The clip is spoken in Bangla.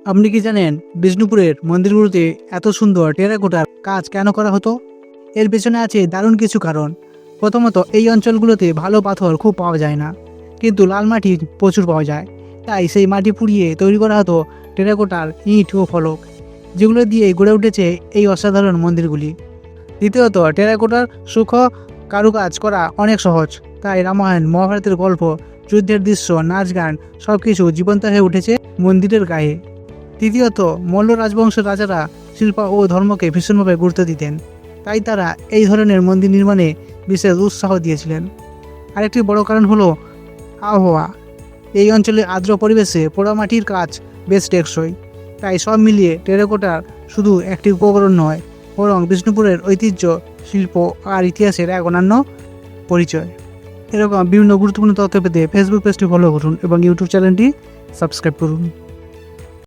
আপনি কি জানেন বিষ্ণুপুরের মন্দিরগুলোতে এত সুন্দর টেরাকোটার কাজ কেন করা হতো? এর পেছনে আছে দারুণ কিছু কারণ। প্রথমত, এই অঞ্চলগুলোতে ভালো পাথর খুব পাওয়া যায় না, কিন্তু লাল মাটি প্রচুর পাওয়া যায়। তাই সেই মাটি পুড়িয়ে তৈরি করা হতো টেরাকোটার ইট ও ফলক, যেগুলো দিয়ে গড়ে উঠেছে এই অসাধারণ মন্দিরগুলি। দ্বিতীয়ত, টেরাকোটার সূক্ষ্ম কারুকাজ করা অনেক সহজ, তাই রামায়ণ মহাভারতের গল্প, যুদ্ধের দৃশ্য, নাচ গান সব কিছু জীবন্ত হয়ে উঠেছে মন্দিরের গায়ে। তৃতীয়ত, মল্ল রাজবংশের রাজারা শিল্প ও ধর্মকে ভীষণভাবে গুরুত্ব দিতেন, তাই তারা এই ধরনের মন্দির নির্মাণে বিশেষ উৎসাহ দিয়েছিলেন। আরেকটি বড় কারণ হলো আবহাওয়া। এই অঞ্চলের আর্দ্র পরিবেশে পোড়ামাটির কাজ বেশ টেকসই। তাই সব মিলিয়ে টেরাকোটার শুধু একটি উপকরণ নয়, বরং বিষ্ণুপুরের ঐতিহ্য, শিল্প আর ইতিহাসের এক অনন্য পরিচয়। এরকম বিভিন্ন গুরুত্বপূর্ণ তথ্য পেতে ফেসবুক পেজটি ফলো করুন এবং ইউটিউব চ্যানেলটি সাবস্ক্রাইব করুন।